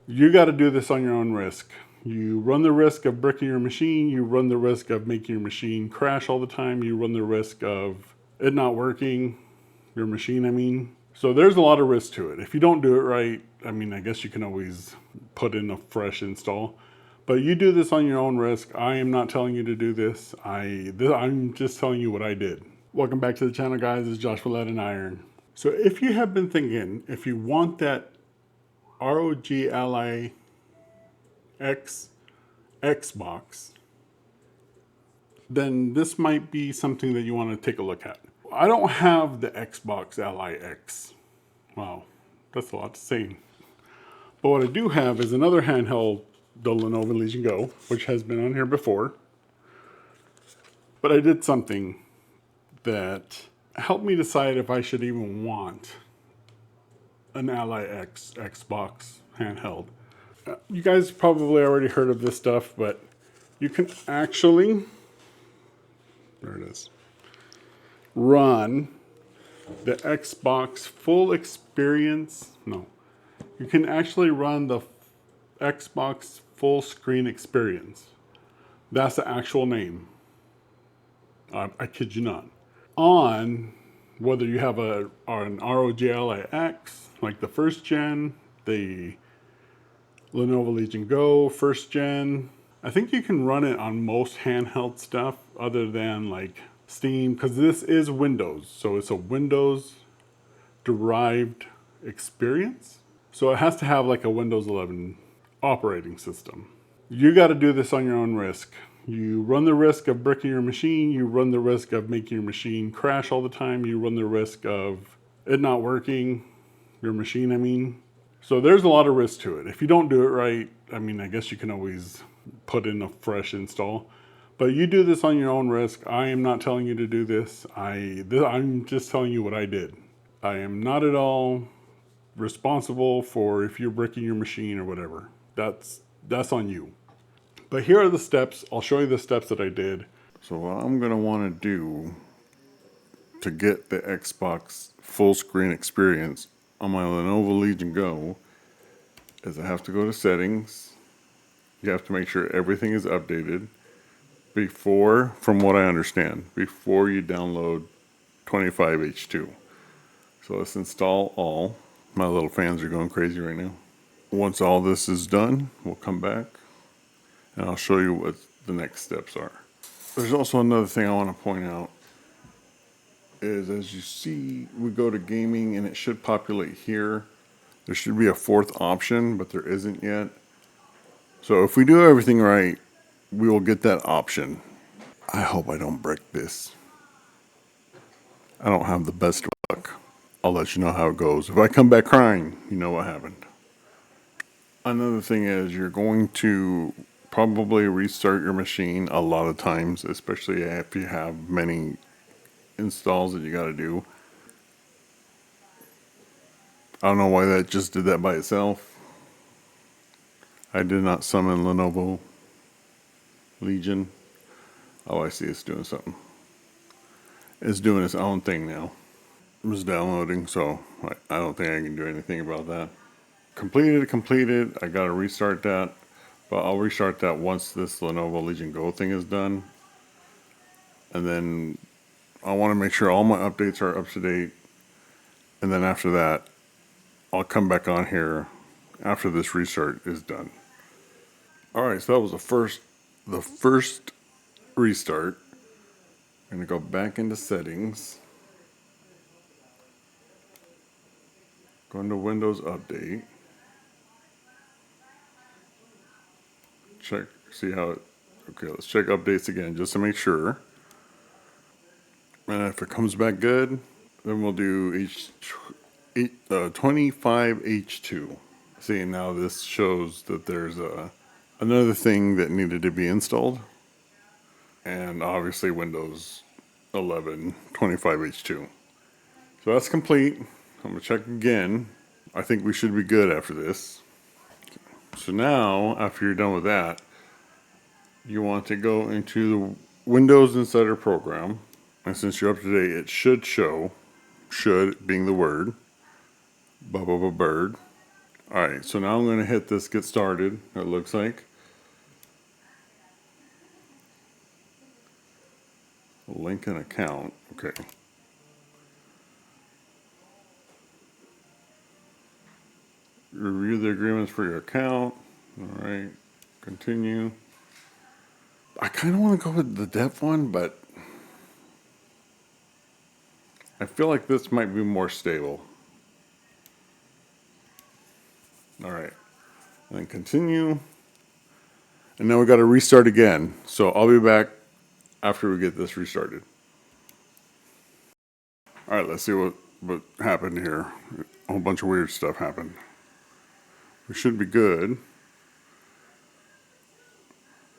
You got to do this on your own risk. You run the risk of bricking your machine. You run the risk of making your machine crash all the time. You run the risk of it not working, your machine, I mean. So there's a lot of risk to it. If you don't do it right, I mean, I guess you can always put in a fresh install. But you do this on your own risk. I am not telling you to do this. I'm just telling you what I did. Welcome back to the channel, guys. This is Joshua Lead and Iron. So if you have been thinking, if you want that ROG Ally X Xbox, then this might be something that you want to take a look at. I don't have the Xbox Ally X. Wow, that's a lot to say. But what I do have is another handheld, the Lenovo Legion Go, which has been on here before. But I did something that helped me decide if I should even want an Ally X Xbox handheld. You guys probably already heard of this stuff, but you can actually, there it is, run the Xbox full experience. No, you can actually run the Xbox full screen experience. That's the actual name. I kid you not. On whether you have an ROG Ally X, like the first gen, the Lenovo Legion Go first gen. I think you can run it on most handheld stuff other than like Steam, because this is Windows. So it's a Windows derived experience. So it has to have like a Windows 11 operating system. You got to do this on your own risk. You run the risk of bricking your machine. You run the risk of making your machine crash all the time. You run the risk of it not working, your machine, I mean. So there's a lot of risk to it. If you don't do it right, I mean, I guess you can always put in a fresh install. But you do this on your own risk. I am not telling you to do this. I'm just telling you what I did. I am not at all responsible for if you're bricking your machine or whatever. That's on you. But here are the steps. I'll show you the steps that I did. So what I'm going to want to do to get the Xbox full screen experience on my Lenovo Legion Go is I have to go to settings. You have to make sure everything is updated before, from what I understand, before you download 25H2. So let's install all. My little fans are going crazy right now. Once all this is done, we'll come back and I'll show you what the next steps are. There's also another thing I want to point out is, as you see, we go to gaming and it should populate here. There should be a fourth option, but there isn't yet. So if we do everything right, we will get that option. I hope I don't break this. I don't have the best luck. I'll let you know how it goes. If I come back crying, you know what happened. Another thing is you're going to probably restart your machine a lot of times, especially if you have many installs that you got to do. I don't know why that just did that by itself. I did not summon Lenovo Legion. Oh, I see, it's doing something. It's doing its own thing now. It was downloading, so I don't think I can do anything about that. Completed. I gotta restart that, but I'll restart that once this Lenovo Legion Go thing is done. And then I want to make sure all my updates are up to date. And then after that, I'll come back on here after this restart is done. Alright, so that was the first restart. I'm gonna go back into settings. Go into Windows Update. Check, see how it, okay, let's check updates again just to make sure. And if it comes back good, then we'll do 25H2. See, now this shows that there's another thing that needed to be installed. And obviously Windows 11 25H2. So that's complete. I'm going to check again. I think we should be good after this. So now, after you're done with that, you want to go into the Windows Insider program. And since you're up to date, it should show, should being the word, bird. All right, so now I'm going to hit this get started, it looks like. Link an account, okay. Review the agreements for your account. All right, continue. I kind of want to go with the dev one, but I feel like this might be more stable. All right, and then continue. And now we got to restart again. So I'll be back after we get this restarted. All right, let's see what happened here. A whole bunch of weird stuff happened. We should be good.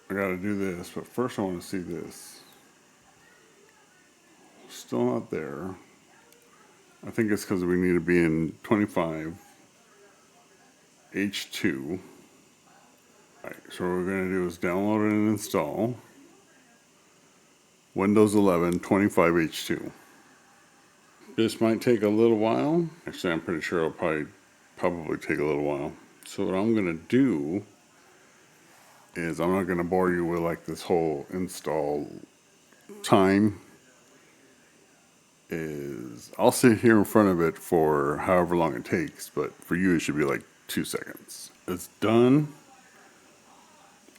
I got to do this, but first I want to see this. Still not there. I think it's because we need to be in 25 H2. All right, so what we're going to do is download and install Windows 11 25H2. This might take a little while. Actually, I'm pretty sure it'll probably take a little while. So what I'm going to do is I'm not going to bore you with like this whole install time. I'll sit here in front of it for however long it takes, but for you it should be like 2 seconds. It's done.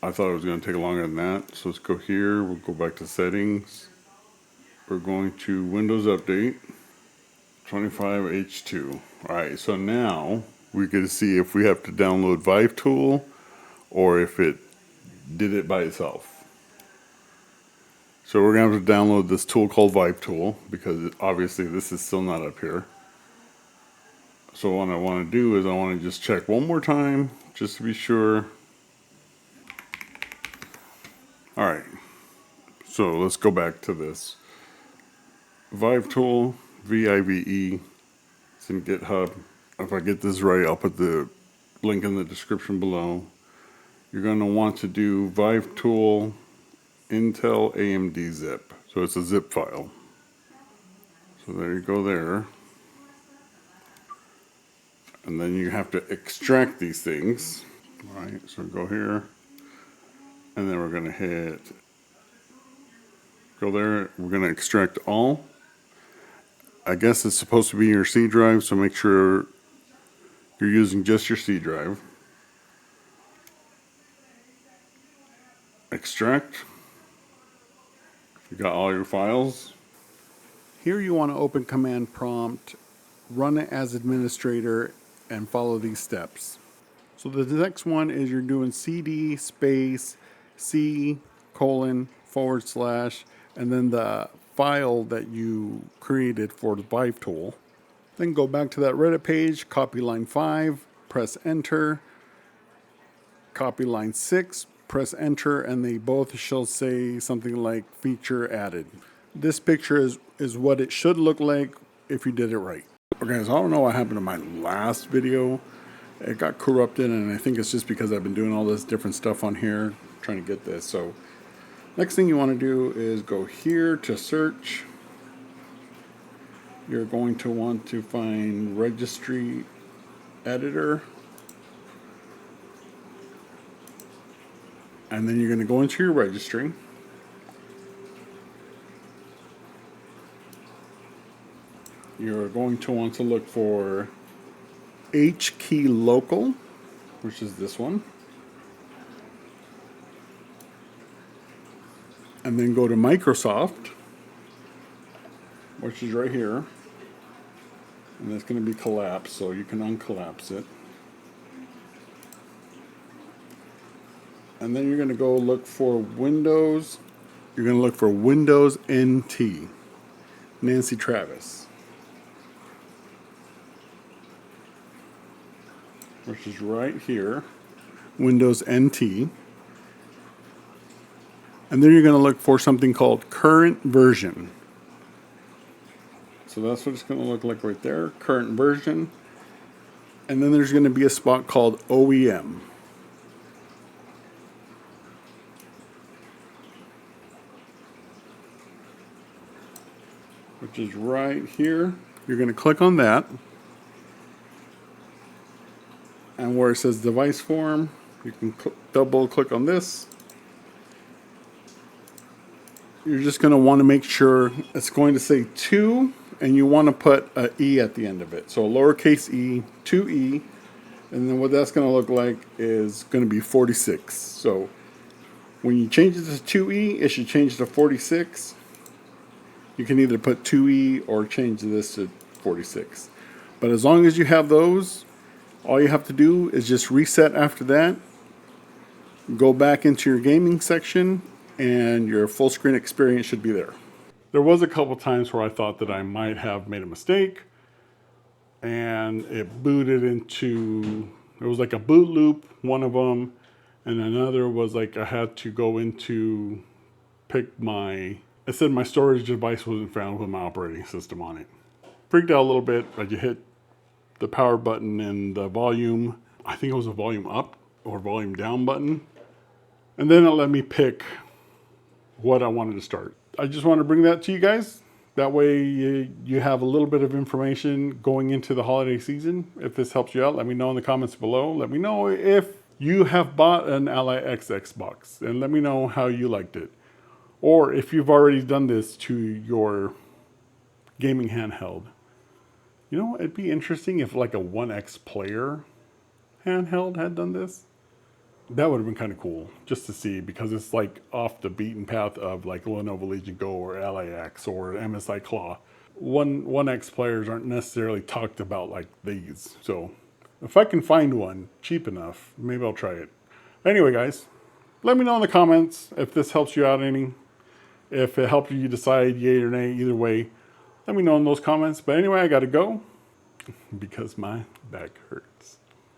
I thought it was going to take longer than that. So let's go here. We'll go back to settings. We're going to Windows Update 25H2. All right, so now we get to see if we have to download Vive Tool or if it did it by itself. So we're going to have to download this tool called Vive Tool because obviously this is still not up here. So what I want to do is I want to just check one more time just to be sure. All right, so let's go back to this. Vive Tool, VIVE, it's in GitHub. If I get this right, I'll put the link in the description below. You're going to want to do Vive Tool Intel AMD zip. So it's a zip file. So there you go there. And then you have to extract these things. All right, so go here. And then we're going to hit, go there. We're going to extract all. I guess it's supposed to be your C drive, so make sure you're using just your C drive. Extract. You got all your files. Here you want to open command prompt, run it as administrator, and follow these steps. So the next one is you're doing CD space C:// and then the file that you created for the Vive tool. Then go back to that Reddit page, copy line 5, press enter, copy line 6, press enter, and they both shall say something like feature added. This picture is what it should look like if you did it right. Okay, so I don't know what happened to my last video. It got corrupted, and I think it's just because I've been doing all this different stuff on here, trying to get this. So next thing you want to do is go here to search. You're going to want to find registry editor. And then you're going to go into your registry. You're going to want to look for H key local, which is this one. And then go to Microsoft, which is right here. And it's going to be collapsed, so you can uncollapse it. And then you're going to go look for Windows. You're going to look for Windows NT, Nancy Travis, which is right here, Windows NT. And then you're going to look for something called current version. So that's what it's going to look like right there, current version. And then there's going to be a spot called OEM. Which is right here. You're going to click on that. And where it says device form, you can double click on this. You're just going to want to make sure it's going to say 2, and you want to put an E at the end of it. So a lowercase e, 2E, and then what that's going to look like is going to be 46. So when you change it to 2E, it should change to 46. You can either put 2E or change this to 46. But as long as you have those, all you have to do is just reset after that, go back into your gaming section, and your full screen experience should be there. There was a couple times where I thought that I might have made a mistake, and it booted into, it was like a boot loop, one of them, and another was like I had to go into pick my, it said my storage device wasn't found with my operating system on it. Freaked out a little bit, but you hit the power button and the volume, I think it was a volume up or volume down button, and then it let me pick what I wanted to start. I just want to bring that to you guys. That way you have a little bit of information going into the holiday season. If this helps you out, let me know in the comments below. Let me know if you have bought an Ally X Xbox, and let me know how you liked it. Or if you've already done this to your gaming handheld. You know, it'd be interesting if like a 1X player handheld had done this. That would have been kind of cool just to see, because it's like off the beaten path of like Lenovo Legion Go or LAX or MSI Claw. 1X players aren't necessarily talked about like these. So if I can find one cheap enough, maybe I'll try it. Anyway, guys, let me know in the comments if this helps you out any. If it helped you decide yay or nay, either way, let me know in those comments. But anyway, I got to go because my back hurts.